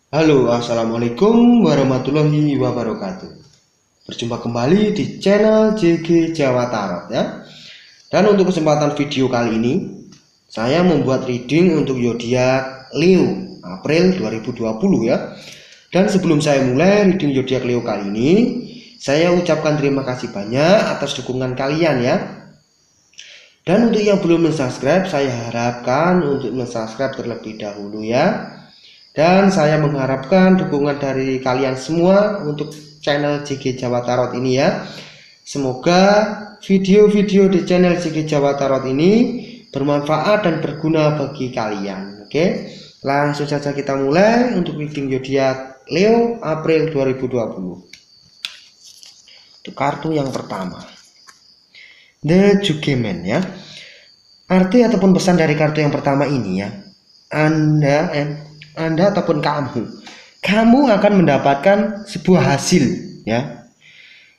Halo, assalamualaikum warahmatullahi wabarakatuh. Berjumpa kembali di channel JG Jawa Tarot ya. Dan untuk kesempatan video kali ini, saya membuat reading untuk zodiak Leo April 2020 ya. Dan sebelum saya mulai reading zodiak Leo kali ini, saya ucapkan terima kasih banyak atas dukungan kalian ya. Dan untuk yang belum subscribe, saya harapkan untuk subscribe terlebih dahulu ya. Dan saya mengharapkan dukungan dari kalian semua untuk channel JG Jawa Tarot ini ya. Semoga video-video di channel JG Jawa Tarot ini bermanfaat dan berguna bagi kalian. Oke, langsung saja kita mulai untuk reading zodiak Leo April 2020. Untuk kartu yang pertama, The Judgment ya. Arti ataupun pesan dari kartu yang pertama ini ya, Anda ataupun kamu akan mendapatkan sebuah hasil ya.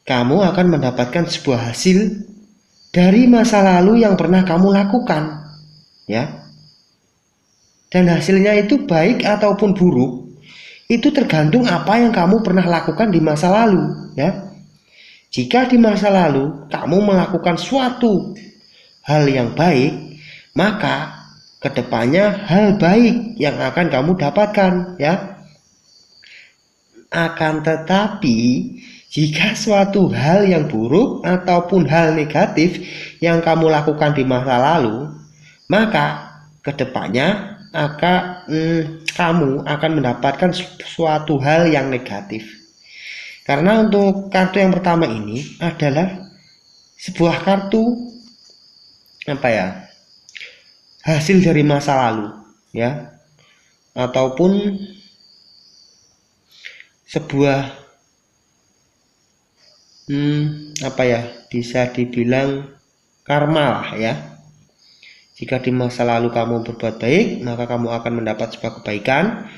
Kamu akan mendapatkan sebuah hasil dari masa lalu yang pernah kamu lakukan ya. Dan hasilnya itu baik ataupun buruk, itu tergantung apa yang kamu pernah lakukan di masa lalu ya. Jika di masa lalu kamu melakukan suatu hal yang baik, maka kedepannya hal baik yang akan kamu dapatkan ya. Akan tetapi jika suatu hal yang buruk ataupun hal negatif yang kamu lakukan di masa lalu, maka kedepannya kamu akan mendapatkan suatu hal yang negatif. Karena untuk kartu yang pertama ini adalah sebuah kartu hasil dari masa lalu ya, ataupun sebuah bisa dibilang karma lah ya. Jika di masa lalu kamu berbuat baik, maka kamu akan mendapat sebuah kebaikan.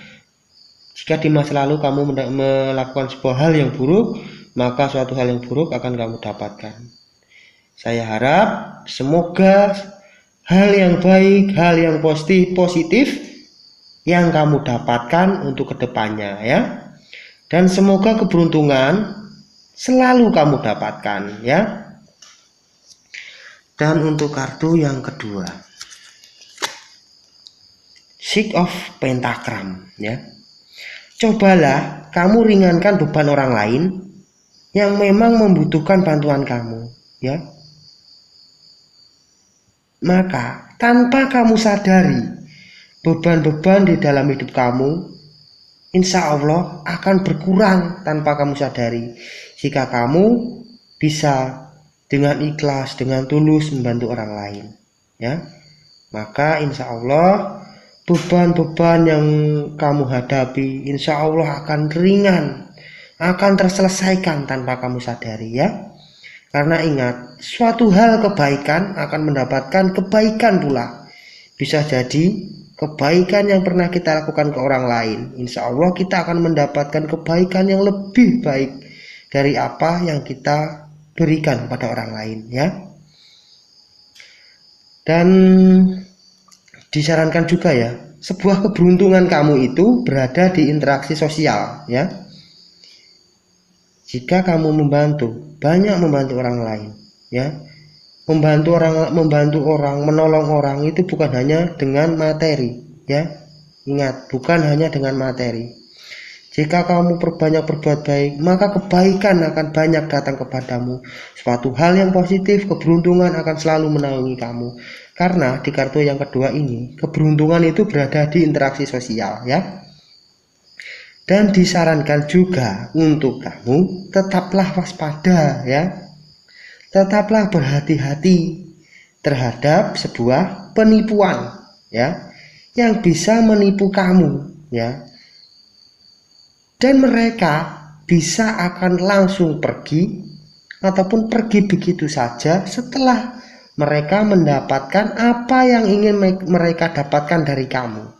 Jika di masa lalu kamu melakukan sebuah hal yang buruk, maka suatu hal yang buruk akan kamu dapatkan. Saya harap semoga hal yang baik, hal yang positif yang kamu dapatkan untuk kedepannya ya. Dan semoga keberuntungan selalu kamu dapatkan ya. Dan untuk kartu yang kedua, Six of Pentagram ya. Cobalah kamu ringankan beban orang lain yang memang membutuhkan bantuan kamu ya. Maka tanpa kamu sadari beban-beban di dalam hidup kamu, insya Allah akan berkurang tanpa kamu sadari. Jika kamu bisa dengan ikhlas, dengan tulus membantu orang lain ya, maka insya Allah beban-beban yang kamu hadapi insya Allah akan ringan, akan terselesaikan tanpa kamu sadari ya. Karena ingat, suatu hal kebaikan akan mendapatkan kebaikan pula. Bisa jadi kebaikan yang pernah kita lakukan ke orang lain, insya Allah kita akan mendapatkan kebaikan yang lebih baik dari apa yang kita berikan pada orang lain ya. Dan disarankan juga ya, sebuah keberuntungan kamu itu berada di interaksi sosial ya. Jika kamu banyak membantu orang lain ya, membantu orang, menolong orang itu bukan hanya dengan materi ya. Ingat, bukan hanya dengan materi. Jika kamu berbuat baik, maka kebaikan akan banyak datang kepadamu. Suatu hal yang positif, keberuntungan akan selalu menaungi kamu. Karena di kartu yang kedua ini, keberuntungan itu berada di interaksi sosial ya. Dan disarankan juga untuk kamu tetaplah waspada ya. Tetaplah berhati-hati terhadap sebuah penipuan ya, yang bisa menipu kamu ya. Dan mereka bisa akan langsung pergi ataupun pergi begitu saja setelah mereka mendapatkan apa yang ingin mereka dapatkan dari kamu.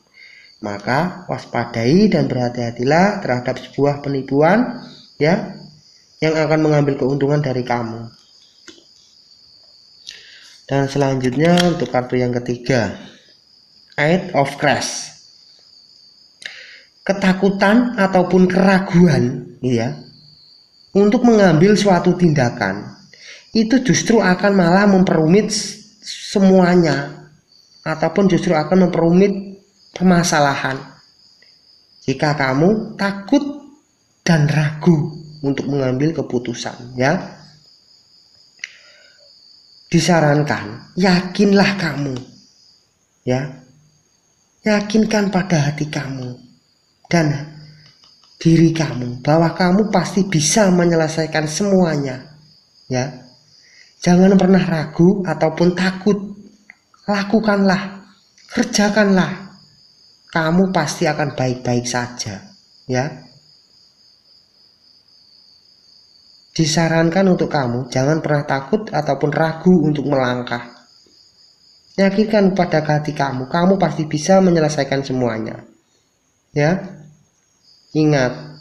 Maka waspadai dan berhati-hatilah terhadap sebuah penipuan ya, yang akan mengambil keuntungan dari kamu. Dan selanjutnya untuk kartu yang ketiga, Eight of Cups. ketakutan ataupun keraguan, ya, untuk mengambil suatu tindakan, itu justru akan malah memperumit semuanya, ataupun justru akan memperumit permasalahan. Jika kamu takut dan ragu untuk mengambil keputusan, ya, disarankan yakinlah kamu, ya, yakinkan pada hati kamu dan diri kamu bahwa kamu pasti bisa menyelesaikan semuanya, ya. Jangan pernah ragu ataupun takut. Lakukanlah, kerjakanlah. Kamu pasti akan baik-baik saja, ya. Disarankan untuk kamu jangan pernah takut ataupun ragu untuk melangkah. Yakinkan pada hati kamu, kamu pasti bisa menyelesaikan semuanya, ya. Ingat,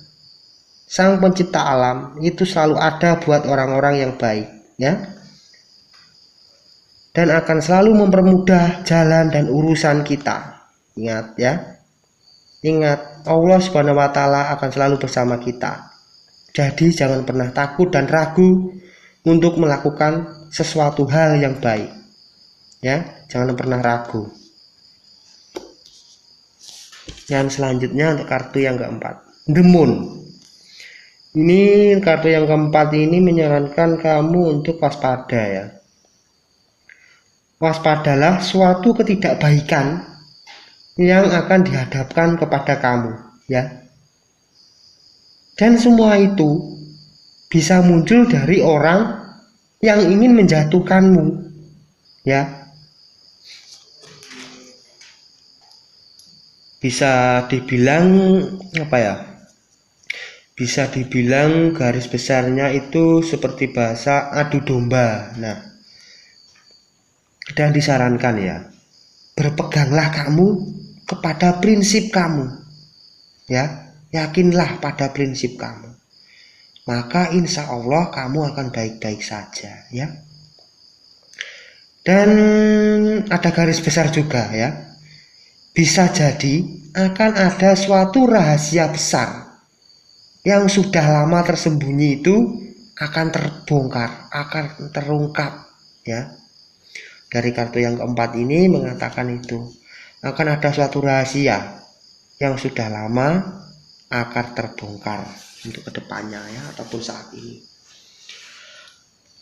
Sang Pencipta alam itu selalu ada buat orang-orang yang baik, ya, dan akan selalu mempermudah jalan dan urusan kita. Ingat, ya, ingat, Allah Subhanahu wa Ta'ala akan selalu bersama kita. Jadi jangan pernah takut dan ragu untuk melakukan sesuatu hal yang baik, ya, jangan pernah ragu. Yang selanjutnya untuk kartu yang keempat, The Moon. Ini kartu yang keempat ini menyarankan kamu untuk waspada, ya. Waspadalah suatu ketidakbaikan yang akan dihadapkan kepada kamu, ya. Dan semua itu bisa muncul dari orang yang ingin menjatuhkanmu, ya. Bisa dibilang apa, ya? Bisa dibilang garis besarnya itu seperti bahasa adu domba. Nah, dan disarankan, ya, berpeganglah kamu kepada prinsip kamu, ya, yakinlah pada prinsip kamu, maka insya Allah kamu akan baik-baik saja, ya. Dan ada garis besar juga, ya, bisa jadi akan ada suatu rahasia besar yang sudah lama tersembunyi itu akan terbongkar, akan terungkap, ya. Dari kartu yang keempat ini mengatakan itu akan ada suatu rahasia yang sudah lama akan terbongkar untuk kedepannya, ya, ataupun saat ini.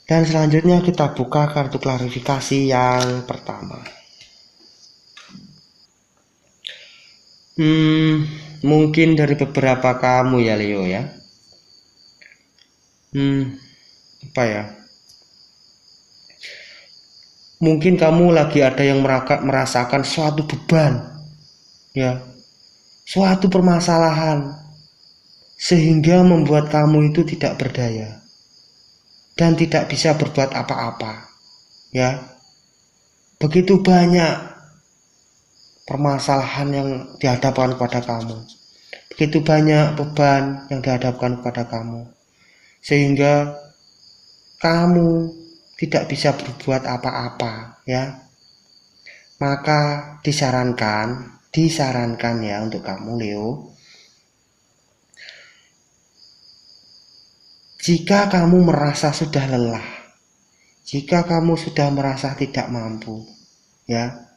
Dan selanjutnya kita buka kartu klarifikasi yang pertama. Mungkin dari beberapa kamu, ya, Leo, ya. Apa, ya? Mungkin kamu lagi ada yang merasakan suatu beban, ya, suatu permasalahan, sehingga membuat kamu itu tidak berdaya dan tidak bisa berbuat apa-apa, ya. Begitu banyak permasalahan yang dihadapkan kepada kamu, begitu banyak beban yang dihadapkan kepada kamu, sehingga kamu tidak bisa berbuat apa-apa, ya. Maka disarankan, ya, untuk kamu, Leo, jika kamu merasa sudah lelah, jika kamu sudah merasa tidak mampu, ya,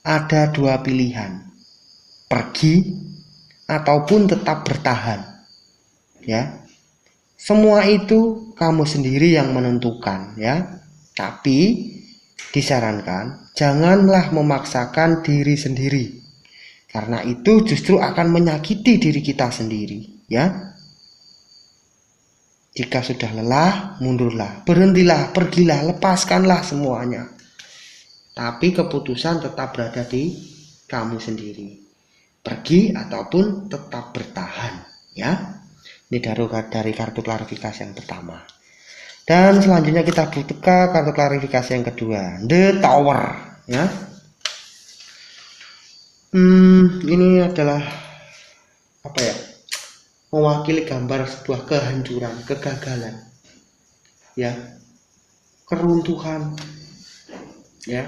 ada dua pilihan, pergi ataupun tetap bertahan, ya. Semua itu kamu sendiri yang menentukan, ya. Tapi disarankan janganlah memaksakan diri sendiri, karena itu justru akan menyakiti diri kita sendiri, ya. Jika sudah lelah, mundurlah, berhentilah, pergilah, lepaskanlah semuanya. Tapi keputusan tetap berada di kamu sendiri, pergi ataupun tetap bertahan, ya. Ini dari kartu klarifikasi yang pertama. Dan selanjutnya kita buka kartu klarifikasi yang kedua, The Tower, ya. Ini adalah apa, ya? Mewakili gambar sebuah kehancuran, kegagalan, ya, keruntuhan, ya,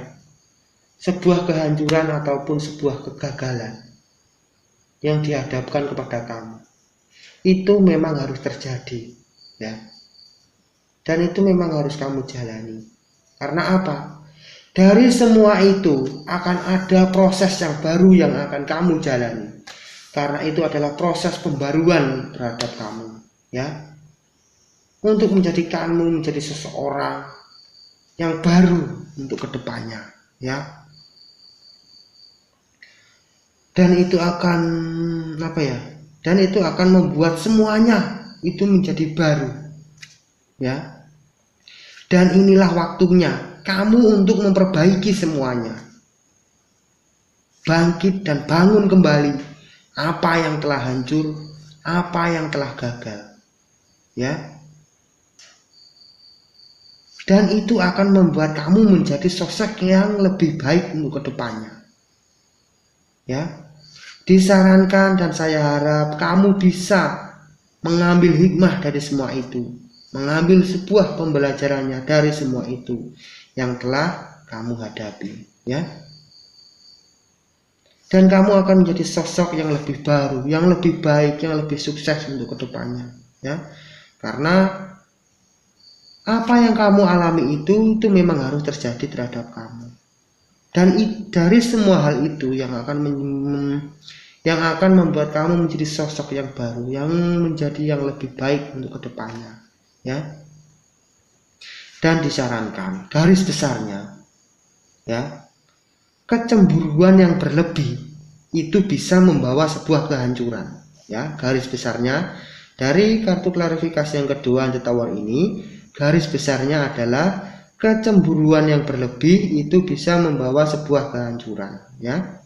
sebuah kehancuran ataupun sebuah kegagalan. yang dihadapkan kepada kamu. Itu memang harus terjadi, ya. Dan itu memang harus kamu jalani. Karena apa? Dari semua itu akan ada proses yang baru yang akan kamu jalani. Karena itu adalah proses pembaruan terhadap kamu, ya. Untuk menjadikanmu menjadi seseorang yang baru untuk kedepannya, ya. Dan itu akan Dan itu akan membuat semuanya itu menjadi baru, ya. Dan inilah waktunya kamu untuk memperbaiki semuanya. Bangkit dan bangun kembali apa yang telah hancur, apa yang telah gagal, ya. Dan itu akan membuat kamu menjadi sosok yang lebih baik untuk kedepannya, ya. Disarankan dan saya harap kamu bisa mengambil hikmah dari semua itu, mengambil sebuah pembelajarannya dari semua itu yang telah kamu hadapi, ya. Dan kamu akan menjadi sosok yang lebih baru, yang lebih baik, yang lebih sukses untuk kedepannya, ya. Karena apa yang kamu alami itu memang harus terjadi terhadap kamu. Dan dari semua hal itu yang akan membuat kamu menjadi sosok yang baru, yang menjadi yang lebih baik untuk kedepannya, ya. Dan disarankan garis besarnya, ya, kecemburuan yang berlebih itu bisa membawa sebuah kehancuran, ya. Garis besarnya dari kartu klarifikasi yang kedua The Tower ini, garis besarnya adalah kecemburuan yang berlebih itu bisa membawa sebuah kehancuran, ya.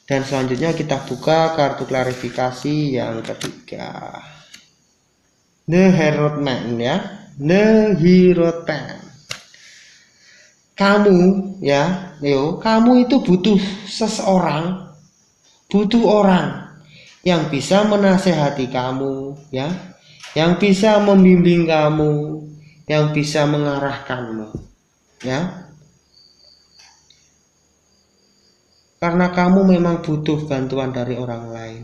Dan selanjutnya kita buka kartu klarifikasi yang ketiga, The Heraldman, ya. The Heraldman. Kamu, ya, Leo, kamu itu butuh seseorang, butuh orang yang bisa menasehati kamu, ya, yang bisa membimbing kamu, yang bisa mengarahkanmu, ya. Karena kamu memang butuh bantuan dari orang lain.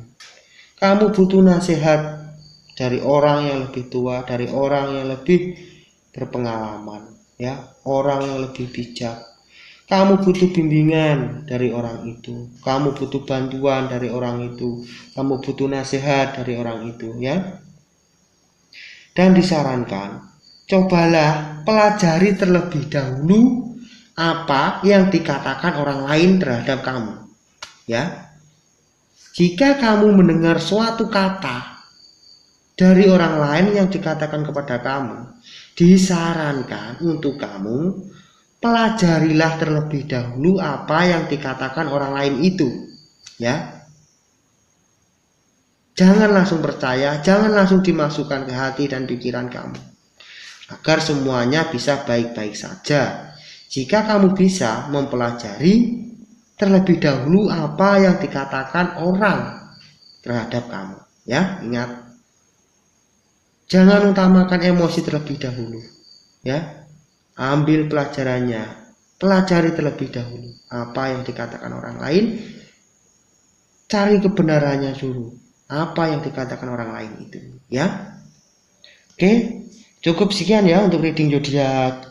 Kamu butuh nasihat dari orang yang lebih tua, dari orang yang lebih berpengalaman, ya, orang yang lebih bijak. Kamu butuh bimbingan dari orang itu. Kamu butuh bantuan dari orang itu. Kamu butuh nasihat dari orang itu, ya. Dan disarankan, cobalah pelajari terlebih dahulu apa yang dikatakan orang lain terhadap kamu, ya. Jika kamu mendengar suatu kata dari orang lain yang dikatakan kepada kamu, disarankan untuk kamu pelajarilah terlebih dahulu apa yang dikatakan orang lain itu, ya. Jangan langsung percaya, jangan langsung dimasukkan ke hati dan pikiran kamu, agar semuanya bisa baik-baik saja. Jika kamu bisa mempelajari terlebih dahulu apa yang dikatakan orang terhadap kamu, ya. Ingat, jangan utamakan emosi terlebih dahulu, ya. Ambil pelajarannya, pelajari terlebih dahulu apa yang dikatakan orang lain, cari kebenarannya dulu apa yang dikatakan orang lain itu, ya. Oke, cukup sekian ya untuk reading zodiak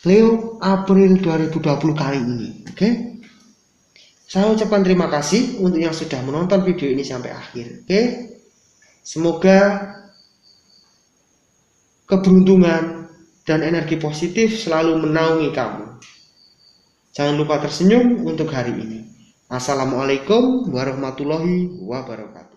Leo April 2020 kali ini. Oke. Saya ucapkan terima kasih untuk yang sudah menonton video ini sampai akhir. Oke. Semoga keberuntungan dan energi positif selalu menaungi kamu. Jangan lupa tersenyum untuk hari ini. Assalamualaikum warahmatullahi wabarakatuh.